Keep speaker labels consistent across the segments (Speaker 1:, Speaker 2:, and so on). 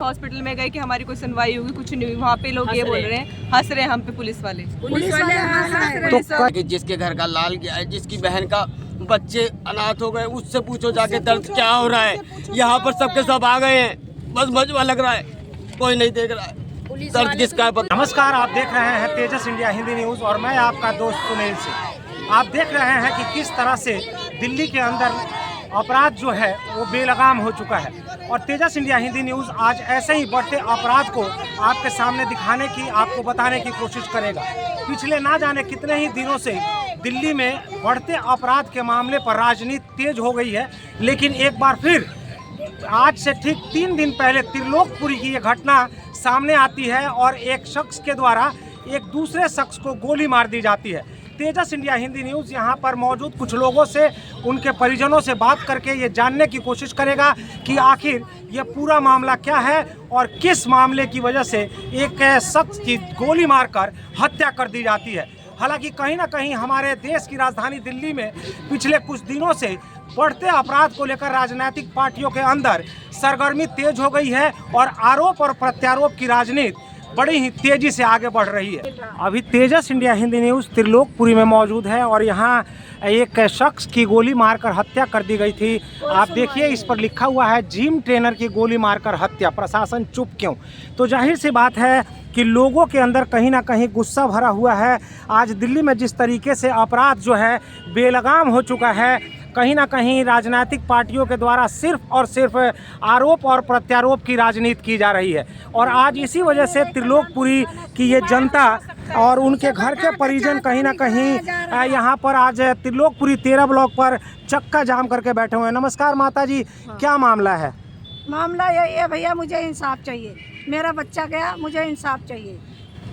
Speaker 1: Hospital में गए कि हमारी कोई सुनवाई होगी, कुछ नहीं हुई। वहाँ पे लोग ये बोल रहे हैं, हंस रहे हैं हम पे पुलिस वाले हंस रहे हैं।
Speaker 2: जिसके घर का लाल गया है, जिसकी बहन का बच्चे अनाथ हो गए, उससे पूछो जाके दर्द क्या हो रहा है। यहाँ पर सबके सब आ गए हैं, बस मजबा लग रहा है, कोई नहीं देख रहा है दर्द किसका है।
Speaker 3: नमस्कार, आप देख रहे हैं तेजस इंडिया हिंदी न्यूज़ और मैं आपका दोस्त सुनील सिंह। आप देख रहे हैं कि किस तरह से दिल्ली के अंदर अपराध जो है वो बेलगाम हो चुका है और तेजस इंडिया हिंदी न्यूज़ आज ऐसे ही बढ़ते अपराध को आपके सामने दिखाने की, आपको बताने की कोशिश करेगा। पिछले ना जाने कितने ही दिनों से दिल्ली में बढ़ते अपराध के मामले पर राजनीति तेज हो गई है, लेकिन एक बार फिर आज से ठीक 3 दिन पहले त्रिलोकपुरी की ये घटना सामने आती है और एक शख्स के द्वारा एक दूसरे शख्स को गोली मार दी जाती है। तेजस इंडिया हिंदी न्यूज़ यहाँ पर मौजूद कुछ लोगों से, उनके परिजनों से बात करके ये जानने की कोशिश करेगा कि आखिर ये पूरा मामला क्या है और किस मामले की वजह से एक शख्स की गोली मारकर हत्या कर दी जाती है। हालांकि कहीं ना कहीं हमारे देश की राजधानी दिल्ली में पिछले कुछ दिनों से बढ़ते अपराध को लेकर राजनीतिक पार्टियों के अंदर सरगर्मी तेज हो गई है और आरोप और प्रत्यारोप की राजनीति बड़ी ही तेजी से आगे बढ़ रही है। अभी तेजस इंडिया हिंदी न्यूज़ त्रिलोकपुरी में मौजूद है और यहाँ एक शख्स की गोली मारकर हत्या कर दी गई थी। आप देखिए, इस पर लिखा हुआ है जिम ट्रेनर की गोली मारकर हत्या, प्रशासन चुप क्यों। तो जाहिर सी बात है कि लोगों के अंदर कहीं ना कहीं गुस्सा भरा हुआ है। आज दिल्ली में जिस तरीके से अपराध जो है बेलगाम हो चुका है, कहीं ना कहीं राजनीतिक पार्टियों के द्वारा सिर्फ और सिर्फ आरोप और प्रत्यारोप की राजनीति की जा रही है। और आज इसी वजह से त्रिलोकपुरी की ये जनता और उनके घर के परिजन कहीं ना कहीं यहाँ पर आज त्रिलोकपुरी 13 ब्लॉक पर चक्का जाम करके बैठे हुए हैं। नमस्कार माता जी, क्या मामला है?
Speaker 4: मामला यही है भैया, मुझे इंसाफ चाहिए। मेरा बच्चा गया, मुझे इंसाफ चाहिए।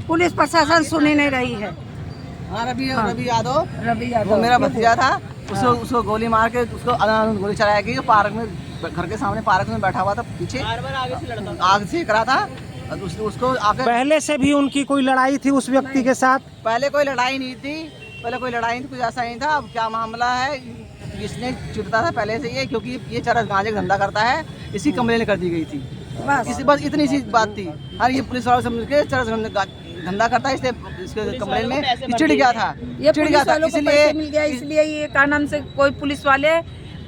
Speaker 4: पुलिस प्रशासन सुन ही नहीं रही है।
Speaker 1: रवि यादव वो मेरा भतीजा था, उसको गोली मार के उसको गोली चलाया गई। पार्क में, घर के सामने पार्क में बैठा हुआ था, पीछे आग सेक रहा था। उसको आगे
Speaker 3: पहले से भी उनकी कोई लड़ाई थी उस व्यक्ति के साथ?
Speaker 1: पहले कोई लड़ाई नहीं थी, कुछ ऐसा नहीं था। अब क्या मामला है, इसने चिढ़ता था पहले से ये, क्योंकि ये चरस गांजे का धंधा करता है, इसी कमरे में कर दी गई थी। बस इतनी सी बात थी। हर ये पुलिस वालों समझ के चरस धंधा करता है, इसलिए इसके कमरे में चिढ़ गया था,
Speaker 4: इसलिए ये का नाम से कोई पुलिस वाले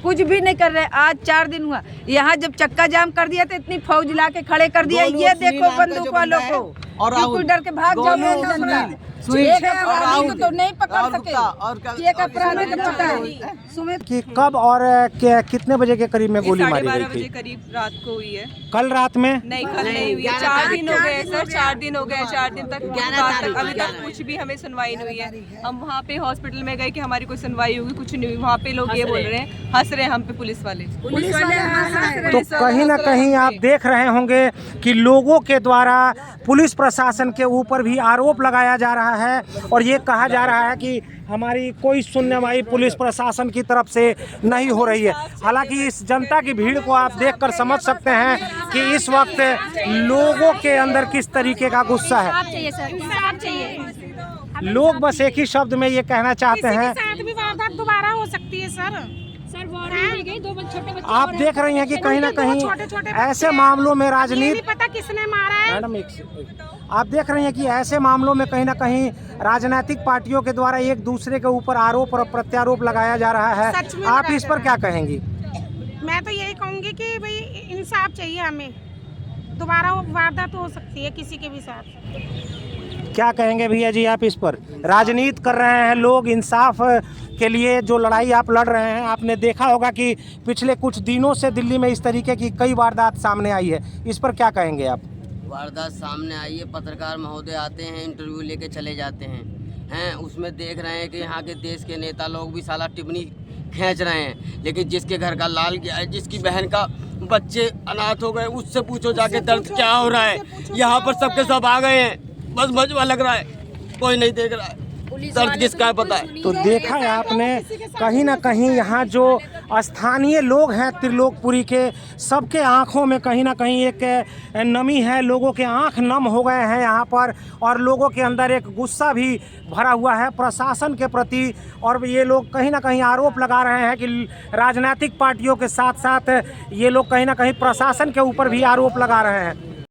Speaker 4: कुछ भी नहीं कर रहे। आज 4 दिन हुआ, यहाँ जब चक्का जाम कर दिया तो इतनी फौज ला के खड़े कर दिया। ये देखो बंदूक वालों को, और कोई डर के भाग जाओ। तो नहीं पकड़ सके
Speaker 3: कि कब और कितने बजे के करीब में गोली मारी गई थी?
Speaker 1: करीब रात को हुई है।
Speaker 3: कल रात में?
Speaker 1: नहीं, कल नहीं हुई है। 4 दिन हो गए सर, 4 दिन हो गए। 4 दिन तक अभी तक कुछ भी हमें सुनवाई नहीं हुई है। हम वहाँ पे हॉस्पिटल में गए कि हमारी कोई सुनवाई होगी, कुछ नहीं हुई। वहाँ पे लोग ये बोल रहे हैं, हंस रहे हैं हम पे पुलिस वाले
Speaker 3: तो कहीं ना कहीं आप देख रहे होंगे कि लोगों के द्वारा पुलिस प्रशासन के ऊपर भी आरोप लगाया जा रहा है और ये कहा जा रहा है कि हमारी कोई सुनवाई पुलिस प्रशासन की तरफ से नहीं हो रही है। हालांकि इस जनता की भीड़ को आप देखकर समझ सकते हैं कि इस वक्त लोगों के अंदर किस तरीके का गुस्सा है। लोग बस एक ही शब्द में ये कहना चाहते हैं,
Speaker 5: दोबारा हो सकती है सर।
Speaker 3: आप देख रही हैं कि कहीं ना कहीं ऐसे मामलों में राजनीति,
Speaker 5: पता किसने मारा है
Speaker 3: मैडम आप देख रही हैं कि ऐसे मामलों में कहीं ना कहीं राजनीतिक पार्टियों के द्वारा एक दूसरे के ऊपर आरोप और प्रत्यारोप लगाया जा रहा है। आप इस पर क्या कहेंगी?
Speaker 5: मैं तो यही कहूँगी कि भाई इंसाफ चाहिए हमें। दोबारा वारदात हो सकती है किसी के भी साथ।
Speaker 3: क्या कहेंगे भैया जी आप इस पर? राजनीति कर रहे हैं लोग, इंसाफ के लिए जो लड़ाई आप लड़ रहे हैं, आपने देखा होगा कि पिछले कुछ दिनों से दिल्ली में इस तरीके की कई वारदात सामने आई है, इस पर क्या कहेंगे आप?
Speaker 2: वारदात सामने आई है, पत्रकार महोदय आते हैं, इंटरव्यू लेके चले जाते हैं, उसमें देख रहे हैं कि यहाँ के देश के नेता लोग भी साला टिप्पणी खींच रहे हैं। लेकिन जिसके घर का लाल गया है, जिसकी बहन का बच्चे अनाथ हो गए, उससे पूछो जाके दर्द क्या हो रहा है। यहाँ पर सबके सब आ गए हैं, बस मजबा लग रहा है, कोई नहीं देख रहा है दर्द किसका है पता है।
Speaker 3: तो देखा है आपने, कहीं ना कहीं यहाँ जो स्थानीय लोग हैं त्रिलोकपुरी के, सबके आंखों में कहीं ना कहीं एक नमी है। लोगों के आंख नम हो गए हैं यहाँ पर और लोगों के अंदर एक गुस्सा भी भरा हुआ है प्रशासन के प्रति। और ये लोग कहीं ना कहीं आरोप लगा रहे हैं कि राजनीतिक पार्टियों के साथ साथ ये लोग कहीं ना कहीं प्रशासन के ऊपर भी आरोप लगा रहे हैं।